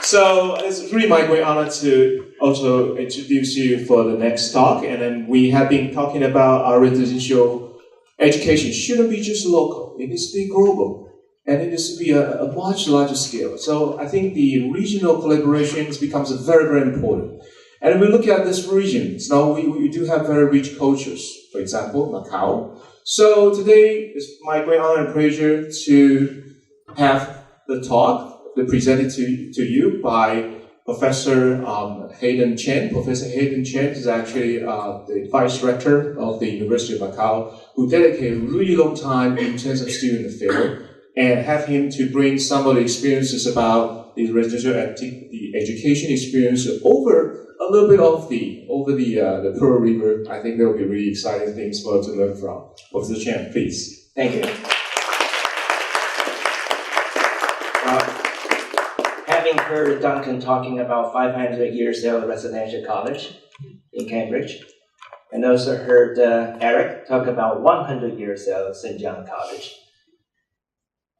So it's really my great honor to also introduce you for the next talk. And then we have been talking about our residential education shouldn't be just local. It needs to be global. And it needs to be a much larger scale. So I think the regional collaborations becomes very, very important. And we look at this regions. Now we do have very rich cultures. For example, Macau. So today it's my great honor and pleasure to have the talk presented to you by Professor Haydn CHEN. Professor Haydn CHEN is actually the Vice Rector of the University of Macau, who dedicated a really long time in terms of student affairs, and have him to bring some of the experiences about the residential the education experience over a little bit of the Pearl River. I think there will be really exciting things for us to learn from. Professor CHEN, please. Thank you. Having heard Duncan talking about 500 years old residential college in Cambridge, and also heard Eric talk about 100 years old St. John College,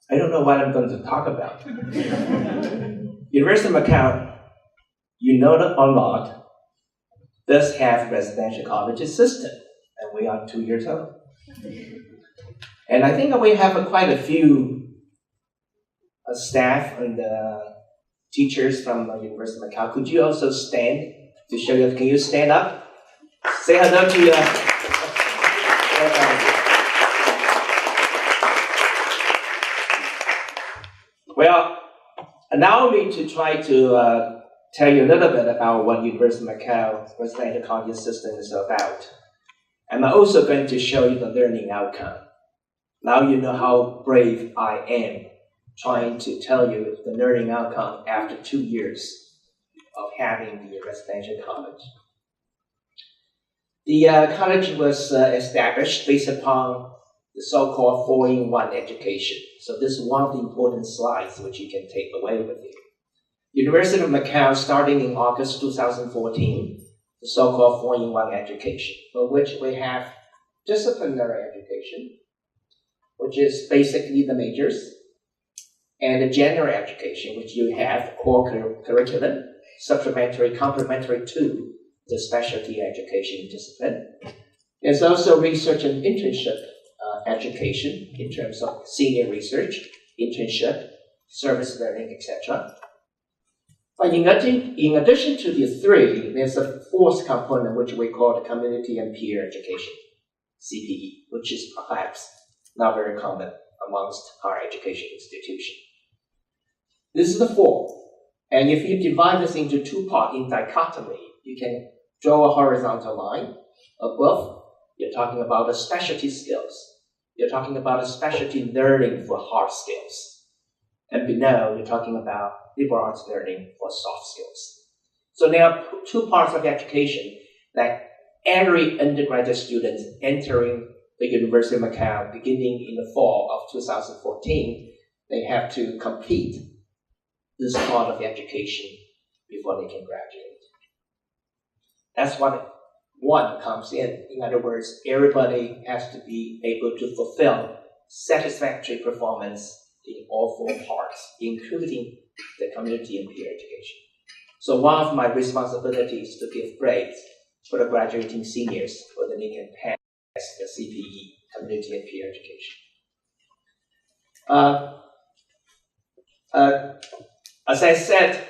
I don't know what I'm going to talk about. University of Macau, you know that or not, does have residential college system, and we are 2 years old. And I think we have quite a few staff and teachers from the University of Macau. Could you also stand to show you? Can you stand up? Say hello to you. Well, allow me to try to tell you a little bit about what University of Macau residential college system is about. I'm also going to show you the learning outcome. Now you know how brave I am trying to tell you the learning outcome after 2 years of having the residential college. The college was established based upon the so-called 4-in-1 education. So this is one of the important slides which you can take away with you. University of Macau, starting in August 2014, the so-called 4-in-1 education, for which we have disciplinary education, which is basically the majors, and the general education, which you have core curriculum, supplementary, complementary to the specialty education discipline. There's also research and internship education in terms of senior research, internship, service learning, etc. But in addition to the three, there's a fourth component which we call the community and peer education, CPE, which is perhaps not very common amongst our education institution. This is the four. And if you divide this into two parts in dichotomy, you can draw a horizontal line. Above, you're talking about the specialty skills. You're talking about a specialty learning for hard skills. And below, you're talking about liberal arts learning for soft skills. So there are two parts of education that every undergraduate student entering the University of Macau, beginning in the fall of 2014, they have to complete this part of education before they can graduate. That's what one comes in. In other words, everybody has to be able to fulfill satisfactory performance in all four parts, including the community and peer education. So one of my responsibilities is to give grades for the graduating seniors so that they can pass the CPE, community and peer education. As I said,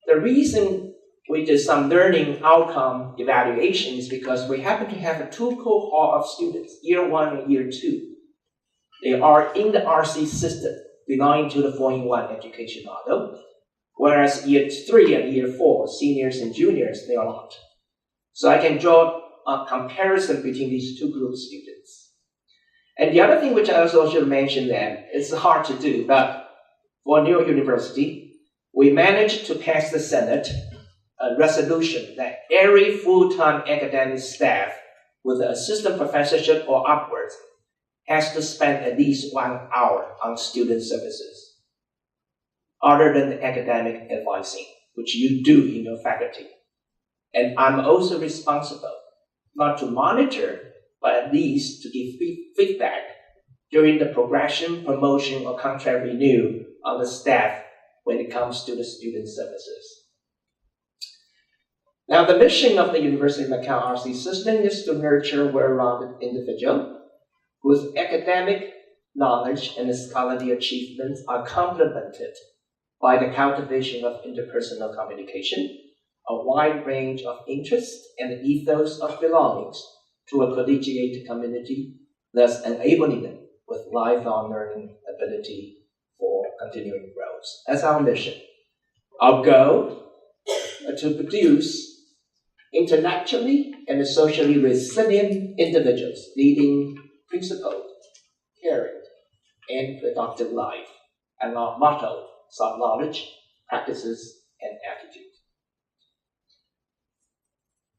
the reason we did some learning outcome evaluation is because we happen to have two cohort of students, year 1 and year 2. They are in the RC system, belonging to the 4-in-1 education model, whereas year 3 and year 4, seniors and juniors, they are not. So I can draw a comparison between these two groups of students. And the other thing which I also should mention that it's hard to do, but for New York University, we managed to pass the Senate a resolution that every full-time academic staff with an assistant professorship or upwards has to spend at least 1 hour on student services, other than the academic advising, which you do in your faculty. And I'm also responsible not to monitor, but at least to give feedback during the progression, promotion, or contract renew on the staff when it comes to the student services. Now, the mission of the University of Macau RC system is to nurture well-rounded individual whose academic knowledge and scholarly achievements are complemented by the cultivation of interpersonal communication, a wide range of interests, and the ethos of belongings to a collegiate community, thus enabling them with lifelong learning ability for continuing growth. That's our mission. Our goal is to produce intellectually and socially resilient individuals leading principled, caring, and productive life. And our motto is our knowledge, practices, and attitude.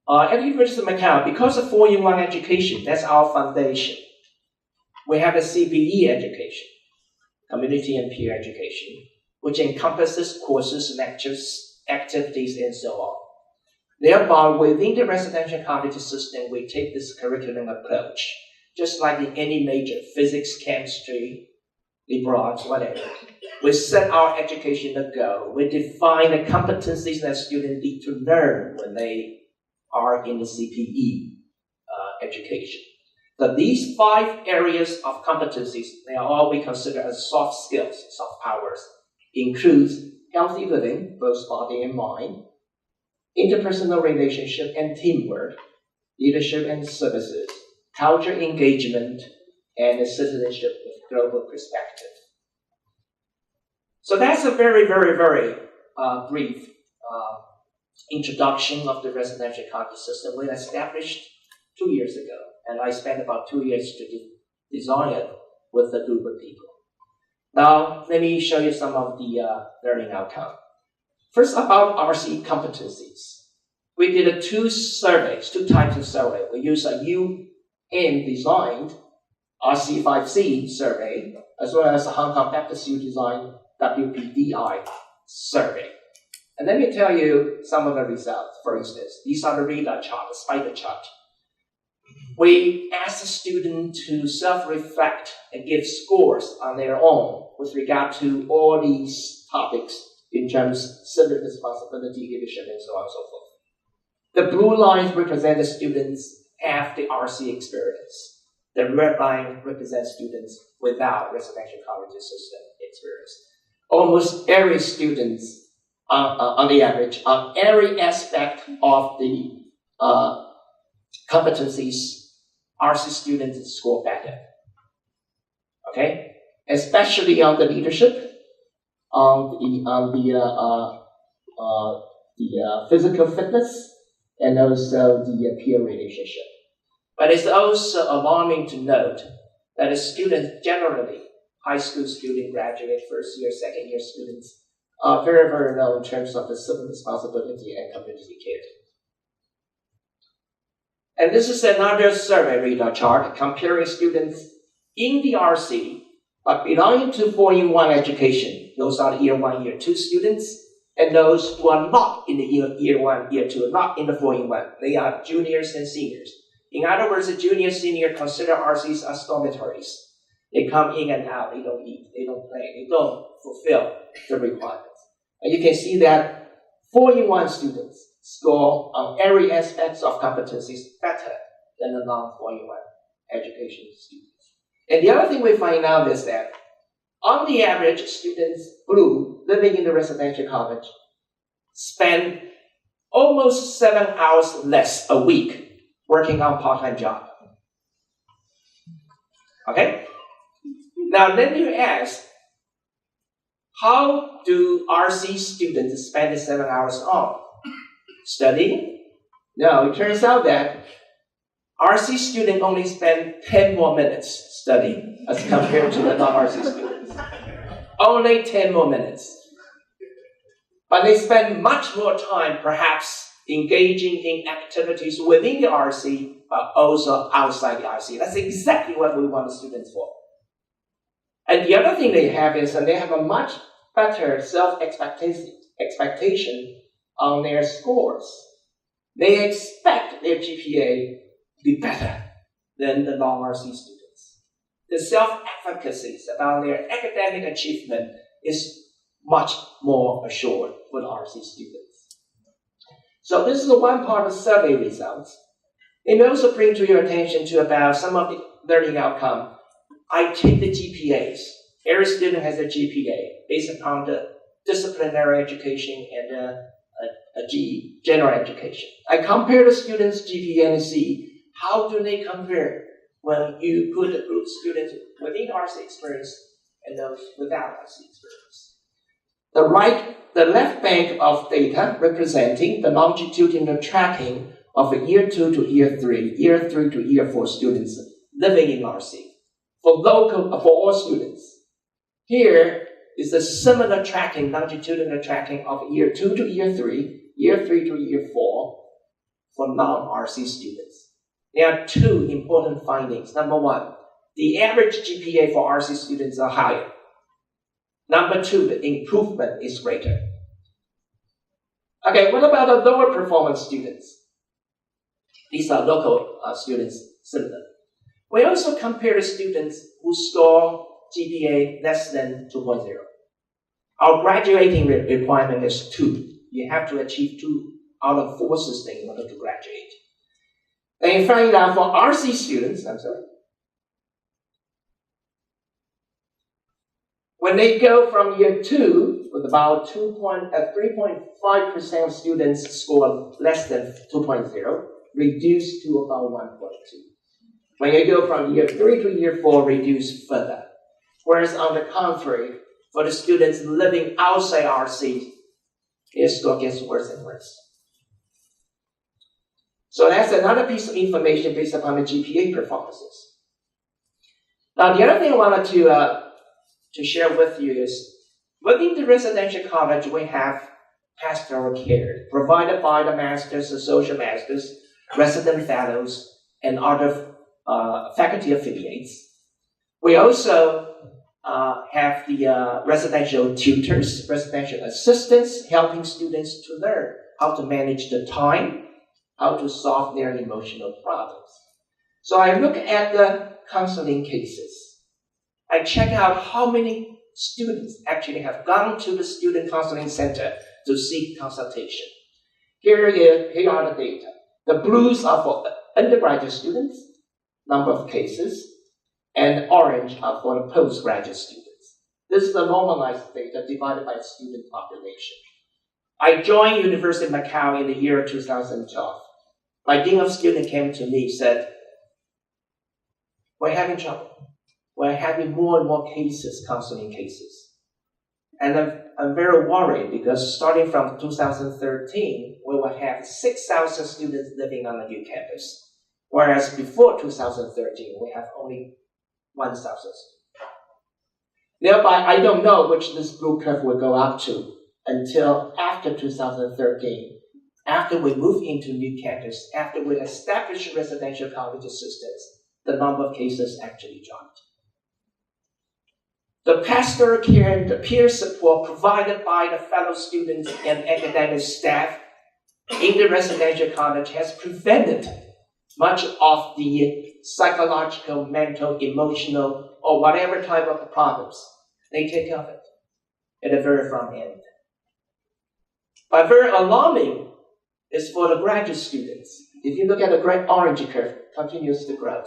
At the University of Macau, because of 4-in-1 education, that's our foundation. We have a CPE education, community and peer education, which encompasses courses, lectures, activities, and so on. Thereby, within the residential college system, we take this curriculum approach, just like in any major physics, chemistry, liberal arts, whatever. We set our educational goal. We define the competencies that students need to learn when they are in the CPE education. So these 5 areas of competencies, they are all we consider as soft skills, soft powers, includes healthy living, both body and mind, interpersonal relationship and teamwork, leadership and services, culture engagement, and citizenship with global perspective. So that's a very, very, very brief introduction of the residential college system. We established 2 years ago, and I spent about 2 years to design it with a group of people. Now, let me show you some of the learning outcomes. First, about RC competencies. We did 2 surveys, 2 types of survey. We used a UN-designed RC5C survey, as well as a Hong Kong Baptist U-designed WPDI survey. And let me tell you some of the results. For instance, these are the radar chart, the spider chart. We asked the student to self-reflect and give scores on their own with regard to all these topics in terms of civic responsibility, leadership, and so on and so forth. The blue lines represent the students have the RC experience. The red line represents students without residential college system experience. Almost every student, on the average, on every aspect of the competencies, RC students score better. Okay, especially on the leadership, on the physical fitness, and also the peer relationship. But it's also alarming to note that the students generally, high school student, graduate, first year, second year students, are very, very low in terms of the civic responsibility and community care. And this is another survey radar chart comparing students in the RC, but belonging to 4-in-1 education. Those are the year 1, year 2 students, and those who are not in the year 1, year 2, not in the 4-in-1. They are juniors and seniors. In other words, the junior, senior consider RCs as dormitories. They come in and out, they don't eat, they don't play, they don't fulfill the requirements. And you can see that 4-in-1 students score on every aspect of competencies better than the non-4-in-1 education students. And the other thing we find out is that on the average, students living in the residential college spend almost 7 hours less a week working on part-time job. Okay? Now let me ask, how do RC students spend the 7 hours on? Studying? No, it turns out that RC students only spend 10 more minutes studying as compared to the non-RC students. Only 10 more minutes. But they spend much more time perhaps engaging in activities within the RC, but also outside the RC. That's exactly what we want the students for. And the other thing they have is that they have a much better self-expectation on their scores. They expect their GPA to be better than the non-RC students. The self-efficacy about their academic achievement is much more assured for the RC students. So this is the one part of the survey results. It may also bring to your attention to about some of the learning outcome. I take the GPAs. Every student has a GPA based upon the disciplinary education and general education. I compare the students' GPA and see how do they compare when you put the group students within RC experience and those without RC experience. The left bank of data representing the longitudinal tracking of a year 2 to year 3, year 3 to year 4 students living in RC for all students. Here is a similar tracking, longitudinal tracking of year 2 to year 3, year 3 to year 4 for non-RC students. There are two important findings. Number one, the average GPA for RC students are higher. Number two, the improvement is greater. Okay, what about the lower performance students? These are local students, similar. We also compare the students who score GPA less than 2.0. Our graduating requirement is 2. You have to achieve 2 out of 4 systems in order to graduate. And you find out for RC students, when they go from year 2, with about 3.5% of students score less than 2.0, reduced to about 1.2. When you go from year 3 to year 4, reduce further. Whereas on the contrary, for the students living outside RC, their score gets worse and worse. So that's another piece of information based upon the GPA performances. Now, the other thing I wanted to share with you is, within the residential college, we have pastoral care provided by the masters, the social masters, resident fellows, and other faculty affiliates. We also have the residential tutors, residential assistants, helping students to learn how to manage the time, how to solve their emotional problems. So I look at the counseling cases. I check out how many students actually have gone to the student counseling center to seek consultation. Here are the data. The blues are for undergraduate students, number of cases, and orange are for the postgraduate students. This is the normalized data divided by student population. I joined University of Macau in the year 2012. My dean of students came to me and said, we're having trouble. We're having more and more cases, counseling cases. And I'm very worried because starting from 2013, we will have 6,000 students living on the new campus. Whereas before 2013, we have only 1,000 students. Thereby, I don't know which this blue curve will go up to until after 2013, after we move into new campus, after we establish residential college systems, the number of cases actually dropped. The pastoral care and the peer support provided by the fellow students and academic staff in the residential college has prevented much of the psychological, mental, emotional, or whatever type of problems. They take care of it at the very front end. But very alarming is for the graduate students. If you look at the great orange curve, continues to grow.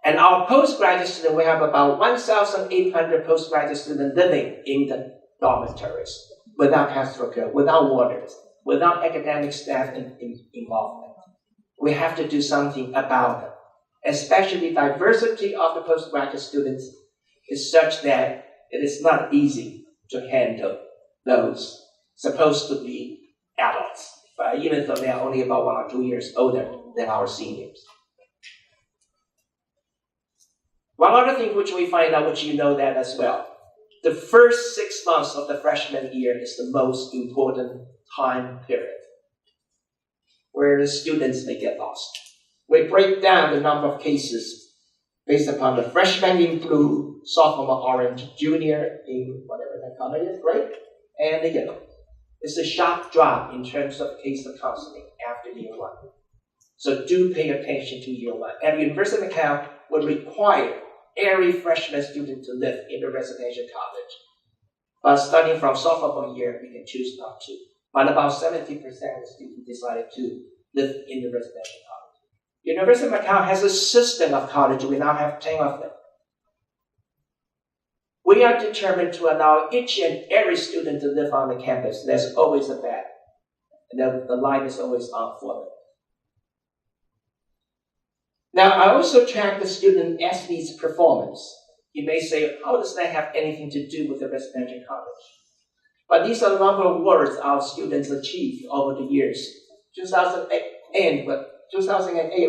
And our postgraduate students, we have about 1,800 postgraduate students living in the dormitories without pastoral care, without wardens, without academic staff involvement. We have to do something about it. Especially diversity of the postgraduate students is such that it is not easy to handle those supposed to be adults, but even though they are only about 1 or 2 years older than our seniors. One other thing which we find out, which you know that as well, the first 6 months of the freshman year is the most important time period where the students may get lost. We break down the number of cases based upon the freshman in blue, sophomore orange, junior in whatever that color is, right? And the yellow. It's a sharp drop in terms of case of counseling after year 1. So do pay attention to year 1. And the University of Macau will require every freshman student to live in the residential college. But starting from sophomore year, you can choose not to. But about 70% of the students decided to live in the residential college. University of Macau has a system of college. We now have 10 of them. We are determined to allow each and every student to live on the campus. There's always a bed. And the light is always on for them. Now, I also track the student athlete's performance. You may say, how does that have anything to do with the residential college? But these are a number of words our students achieved over the years. 2008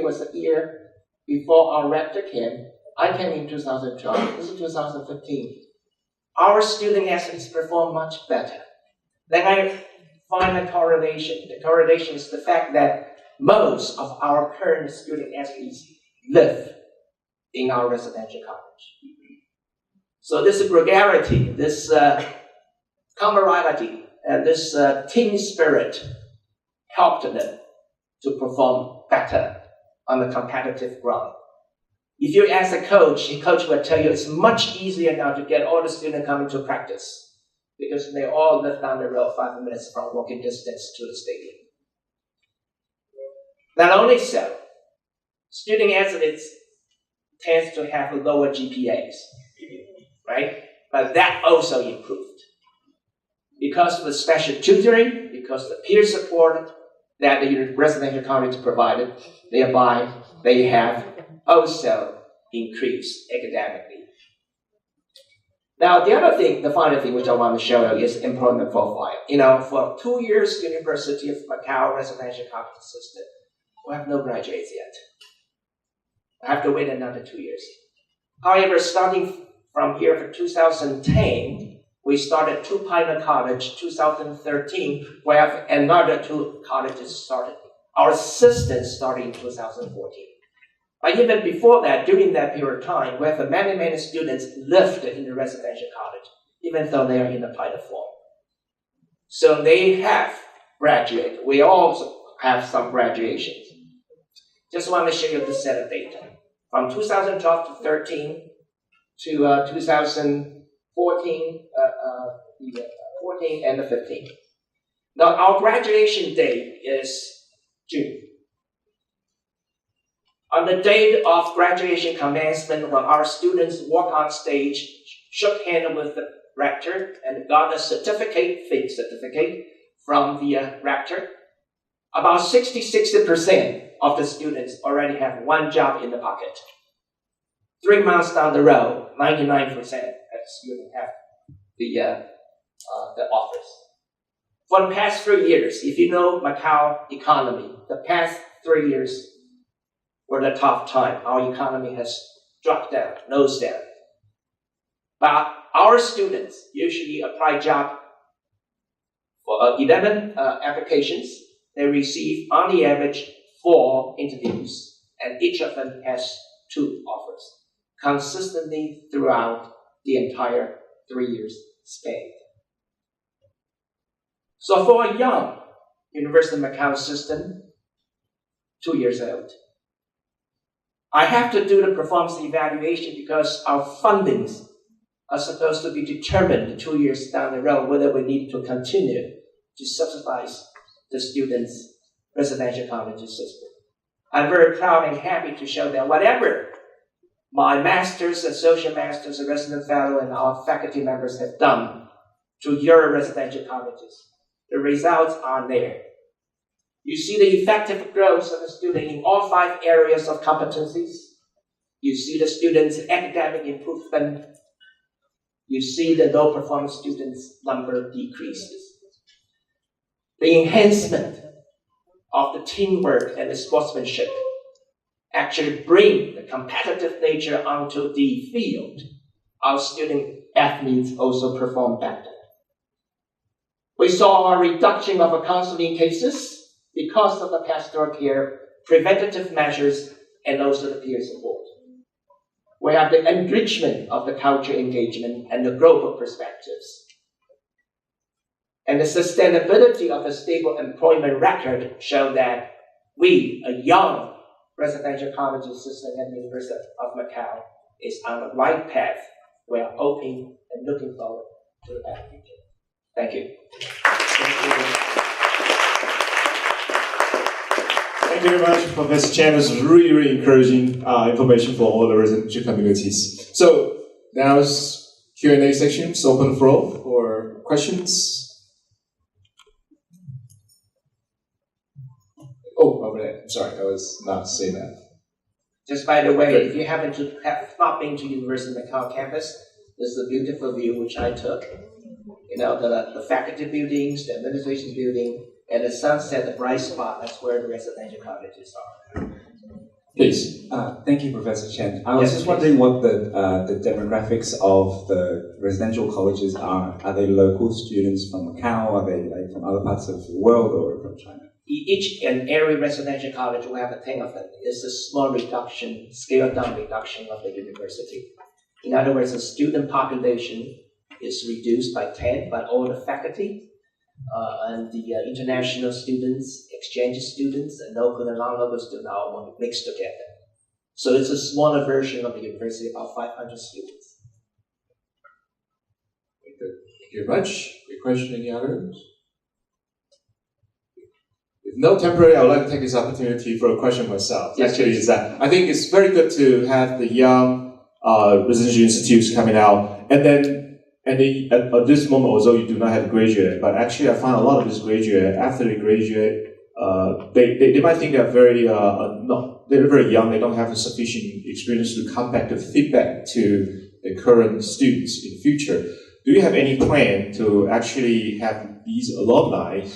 was the year before our rector came. I came in 2012. This is 2015. Our student athletes perform much better. Then I find a correlation. The correlation is the fact that most of our current student athletes live in our residential college. So this gregarity, this camaraderie, and this team spirit helped them to perform better on the competitive ground. If you ask a coach, the coach will tell you it's much easier now to get all the students coming to practice because they all live down the road 5 minutes from walking distance to the stadium. Not only so, student athletes tend to have lower GPAs, right? But that also improved. Because of the special tutoring, because of the peer support that the residential college provided, thereby they have also increased academically. Now, the final thing which I want to show you is employment profile. For 2 years, University of Macau residential college system, we have no graduates yet. I have to wait another 2 years. However, starting from here for 2010, we started 2 pilot college. 2013, we have another 2 colleges started. Our system started in 2014. But even before that, during that period of time, we have many students lived in the residential college, even though they are in the pilot form. So they have graduated. We also have some graduations. Just want to show you this set of data. From 2012 to 13 to 2014, 14 and 15. Now, our graduation date is June. On the date of graduation commencement, when our students walk on stage, shook hands with the rector, and got a fake certificate from the rector, about 60% of the students already have 1 job in the pocket. 3 months down the road, 99% of the students have the offers. For the past 3 years, if you know Macau economy, the past 3 years were the tough time. Our economy has dropped down, nose down. But our students usually apply job for 11 applications. They receive, on the average, 4 interviews, and each of them has 2 offers, consistently throughout the entire 3 years span. So for a young University of Macau system, 2 years old, I have to do the performance evaluation because our fundings are supposed to be determined 2 years down the road whether we need to continue to subsidize the students' residential college system. I'm very proud and happy to show that whatever my masters, associate masters, and resident fellow, and our faculty members have done to your residential colleges, the results are there. You see the effective growth of the student in all 5 areas of competencies. You see the students' academic improvement. You see the low performance students' number decreases. The enhancement of the teamwork and the sportsmanship actually bring the competitive nature onto the field. Our student athletes also perform better. We saw a reduction of counseling cases because of the pastoral care, preventative measures, and also the peer support. We have the enrichment of the cultural engagement and the growth of perspectives. And the sustainability of a stable employment record show that we, a young residential college system at the University of Macau, is on the right path. We are hoping and looking forward to our future. Thank you. Thank you very much, Professor Chen. It was really, really encouraging information for all the residential communities. So now it's Q&A section. It's open floor for questions. Oh, over there. I'm sorry, I was not saying that. Just by the way, if you happen to have not been to University of Macau campus, this is a beautiful view which I took. You know, the faculty buildings, the administration building, and the sunset, the bright spot, that's where the residential colleges are. Please. Thank you, Professor Chen. I was just wondering what the demographics of the residential colleges are. Are they local students from Macau? Are they like from other parts of the world or from China? Each and every residential college will have a 10 of them. It's a small reduction, scaled down reduction of the university. In other words, the student population is reduced by 10, but all the faculty and the international students, exchange students, and local and non-local students are all mixed together. So it's a smaller version of the university, about 500 students. Thank you very much. Any question, any others? If no temporary, I would like to take this opportunity for a question myself. Yes, Actually, please. is that I think it's very good to have the young residential institutes coming out, and then at this moment, although you do not have a graduate, but actually I find a lot of this graduate, after they graduate, they might think they're they're very young, they don't have the sufficient experience to come back to feedback to the current students in the future. Do you have any plan to actually have these alumni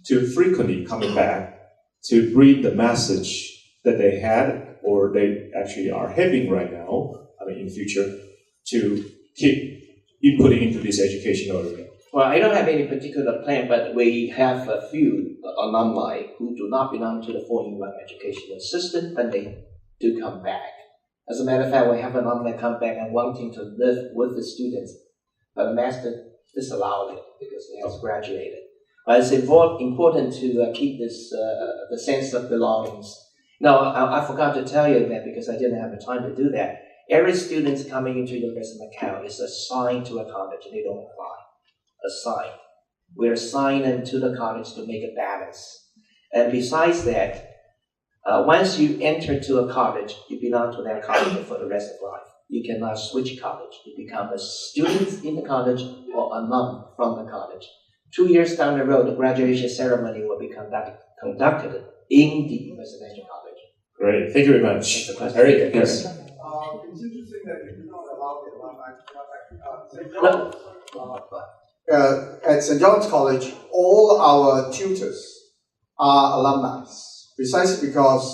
to frequently coming back to bring the message that they had or they actually are having right now, in the future, to keep inputting into this educational area? Well, I don't have any particular plan, but we have a few alumni who do not belong to the 4-in-1 educational system, but they do come back. As a matter of fact, we have alumni come back and wanting to live with the students, but the master disallowed it because he has graduated. But it's important to keep this the sense of belongings. Now, I forgot to tell you that because I didn't have the time to do that. Every student coming into University of Macau is assigned to a college. They don't apply. Assigned. We're assigned them to the college to make a balance. And besides that, once you enter to a college, you belong to that college for the rest of life. You cannot switch college. You become a student in the college or alum from the college. 2 years down the road, the graduation ceremony will be conducted in the residential college. Great, thank you very much. Eric, yes. It's interesting that you do not allow the alumni to come back. At St. John's College, all our tutors are alumni, precisely because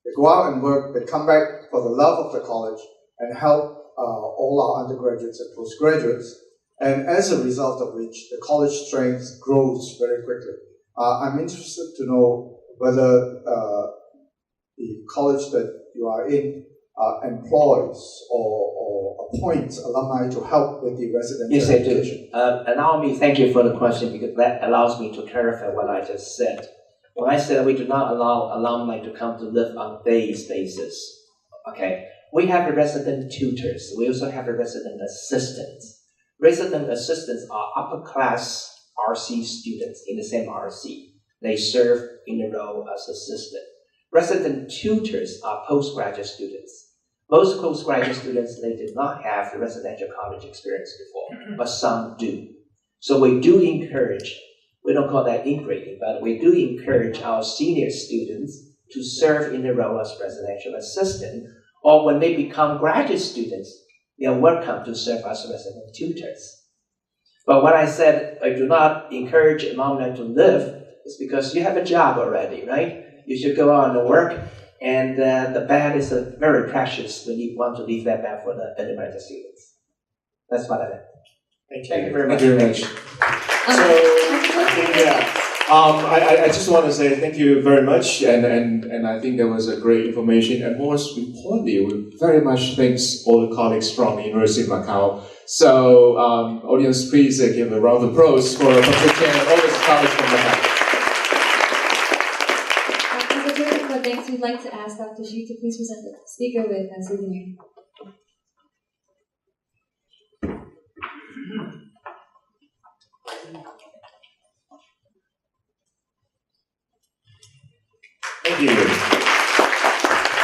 they go out and work, they come back for the love of the college and help all our undergraduates and postgraduates, and as a result of which the college strength grows very quickly. I'm interested to know whether the college that you are in employs or appoints alumni to help with the residential Yes, I education. do. Allow me, thank you for the question, because that allows me to clarify what I just said. When I said we do not allow alumni to come to live on days basis, okay, we have the resident tutors. We also have the resident assistants. Resident assistants are upper class RC students in the same RC. They serve in the role as assistant. Resident tutors are postgraduate students. Most postgraduate students, they did not have the residential college experience before, but some do. So we do encourage, we don't call that ingrading, but we do encourage our senior students to serve in the role as residential assistant, or when they become graduate students, they are welcome to serve as resident tutors. But when I said I do not encourage alumni to live, it's because you have a job already, right? You should go out and work, and the bed is very precious when you want to leave that bed for the undergraduate students. That's what I meant. Thank you very much. Thank you very much. So, I just want to say thank you very much, and I think that was a great information, and most importantly, we very much thanks all the colleagues from the University of Macau. So, audience, please give a round of applause for Professor Chen and all the colleagues from Macau. Next, we'd like to ask Dr. Xu to please present the speaker with a souvenir. you.